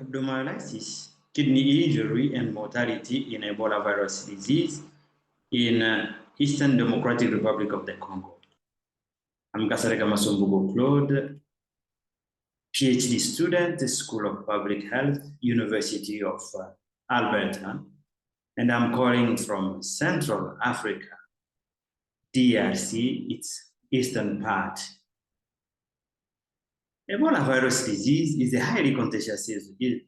Rhabdomyolysis, kidney injury and mortality in Ebola virus disease in Eastern Democratic Republic of the Congo. I'm Kasareka Masombugo Claude, PhD student, School of Public Health, University of Alberta, and I'm calling from Central Africa, DRC, its eastern part. Ebola virus disease is a highly contagious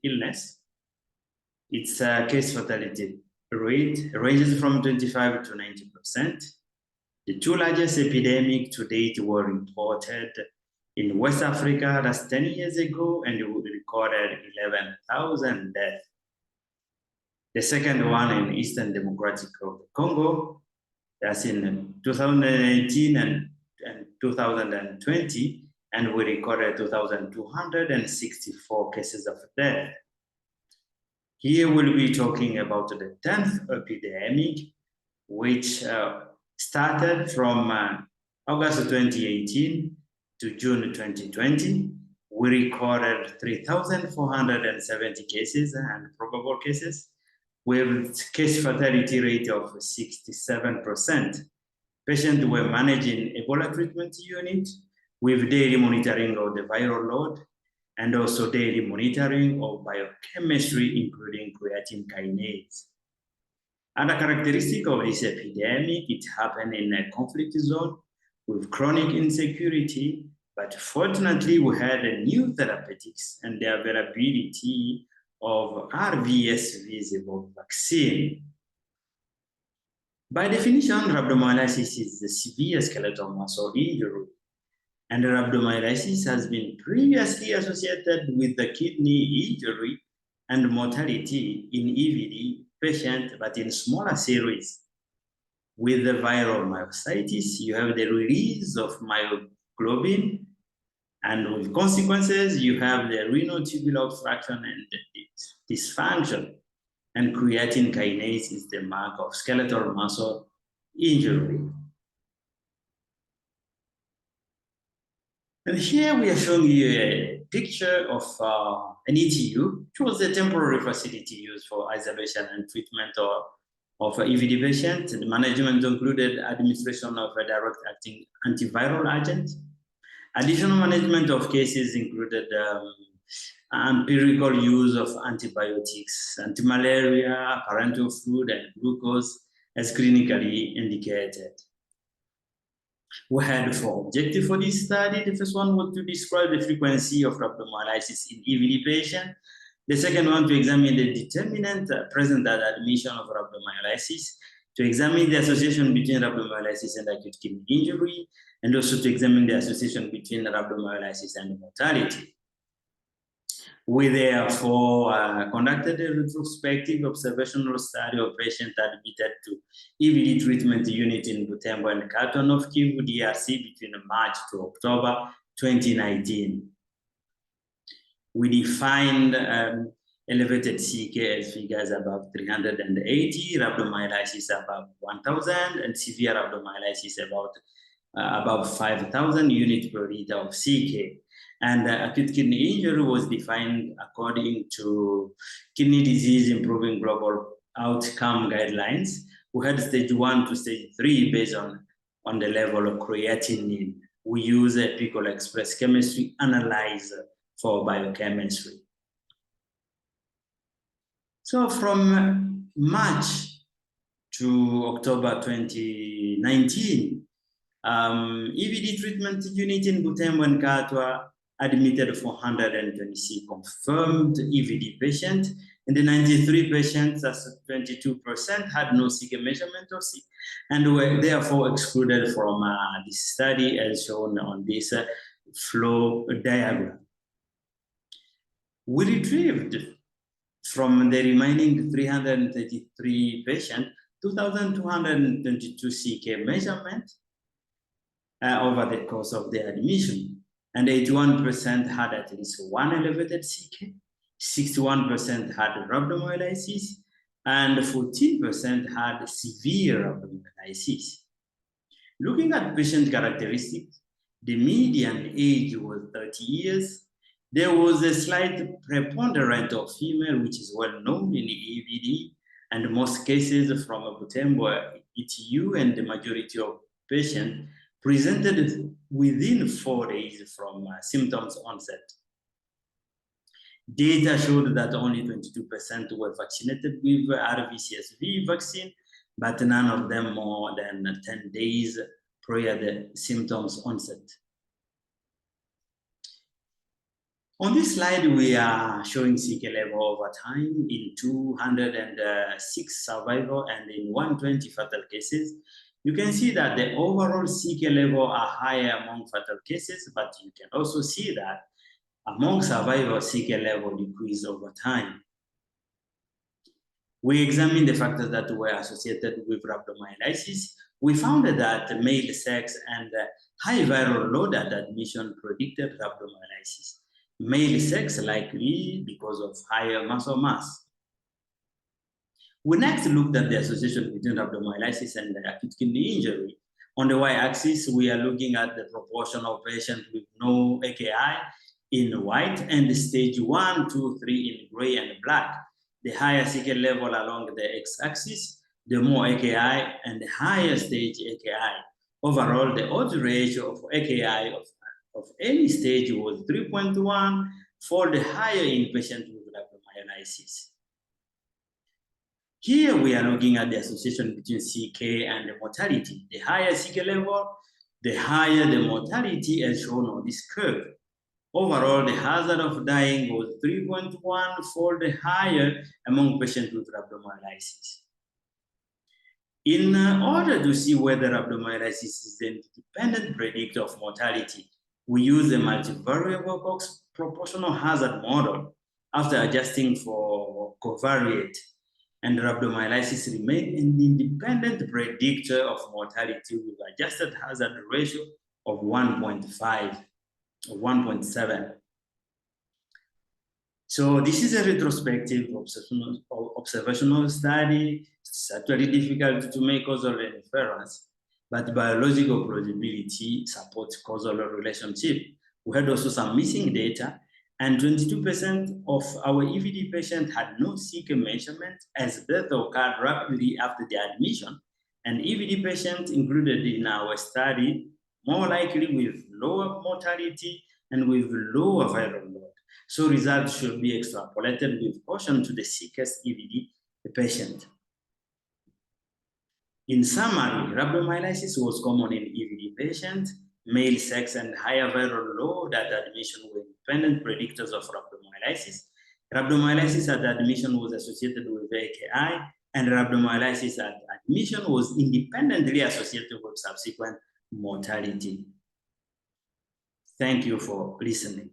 illness. Its case fatality rate ranges from 25 to 90%. The two largest epidemics to date were reported in West Africa that's 10 years ago, and we recorded 11,000 deaths. The second one in Eastern Democratic of the Congo, that's in 2018 and 2020, and we recorded 2,264 cases of death. Here we'll be talking about the 10th epidemic, which started from August 2018 to June 2020. We recorded 3,470 cases and probable cases, with case fatality rate of 67%. Patients were managed in Ebola treatment unit with daily monitoring of the viral load and also daily monitoring of biochemistry, including creatine kinase. Another characteristic of this epidemic, it happened in a conflict zone with chronic insecurity, but fortunately we had new therapeutics and the availability of RVS-visible vaccine. By definition, rhabdomyolysis is a severe skeletal muscle injury, and rhabdomyolysis has been previously associated with the kidney injury and mortality in EVD patients, but in smaller series. With the viral myositis, you have the release of myoglobin, and with consequences, you have the renal tubular obstruction and dysfunction. And creatine kinase is the mark of skeletal muscle injury. And here we are showing you a picture of an ETU, which was a temporary facility used for isolation and treatment of EVD patients. The management included administration of a direct-acting antiviral agent. Additional management of cases included empirical use of antibiotics, anti-malaria, parenteral fluid, and glucose as clinically indicated. We had four objectives for this study. The first one was to describe the frequency of rhabdomyolysis in EVD patients. The second one, to examine the determinant present at admission of rhabdomyolysis, to examine the association between rhabdomyolysis and acute kidney injury, and also to examine the association between rhabdomyolysis and mortality. We therefore conducted a retrospective observational study of patients admitted to EVD treatment unit in Butembo and Katwa, North Kivu, DRC between March to October 2019. We defined elevated CK figures above 380, rhabdomyolysis above 1,000, and severe rhabdomyolysis above 5,000 units per liter of CK. And acute kidney injury was defined according to Kidney Disease Improving Global Outcome Guidelines. We had stage 1 to stage 3 based on the level of creatinine. We use a Piccolo Express chemistry analyzer for biochemistry. So from March to October 2019, EVD treatment unit in Butembo and Katwa admitted 426 confirmed EVD patients, and the 93 patients, that's 22%, had no CK measurement of CK, and were therefore excluded from this study as shown on this flow diagram. We retrieved from the remaining 333 patients 2,222 CK measurements over the course of the admission, and 81% had at least one elevated CK, 61% had rhabdomyolysis, and 14% had severe rhabdomyolysis. Looking at patient characteristics, the median age was 30 years, There was a slight preponderance of female, which is well known in EVD, and most cases from Butembo, ETU, and the majority of patients presented within 4 days from symptoms onset. Data showed that only 22% were vaccinated with RVCSV vaccine, but none of them more than 10 days prior to the symptoms onset. On this slide, we are showing CK level over time in 206 survival and in 120 fatal cases. You can see that the overall CK level are higher among fatal cases, but you can also see that among survival, CK level decrease over time. We examined the factors that were associated with rhabdomyolysis. We found that male sex and high viral load at admission predicted rhabdomyolysis. Male sex likely because of higher muscle mass. We next looked at the association between rhabdomyolysis and acute kidney injury. On the y-axis, we are looking at the proportion of patients with no AKI in white and stage 1, 2, 3 in gray and black. The higher CK level along the x-axis, the more AKI and the higher stage AKI. Overall, the odds ratio of AKI of any stage was 3.1 for the higher in patients with rhabdomyolysis. Here we are looking at the association between CK and the mortality. The higher CK level, the higher the mortality as shown on this curve. Overall, the hazard of dying was 3.1-fold higher among patients with rhabdomyolysis. In order to see whether rhabdomyolysis is an independent predictor of mortality, we use a multivariable Cox proportional hazard model after adjusting for covariate, and rhabdomyolysis remained an independent predictor of mortality with adjusted hazard ratio of 1.5 or 1.7. So this is a retrospective observational study. It's actually difficult to make causal inference, but biological plausibility supports causal relationship. We had also some missing data, and 22% of our EVD patients had no CK measurement as death occurred rapidly after the admission, and EVD patients included in our study more likely with lower mortality and with lower viral load. So results should be extrapolated with caution to the sickest EVD patient. In summary, rhabdomyolysis was common in EVD patients. Male sex and higher viral load at admission were independent predictors of rhabdomyolysis. Rhabdomyolysis at admission was associated with AKI, and rhabdomyolysis at admission was independently associated with subsequent mortality. Thank you for listening.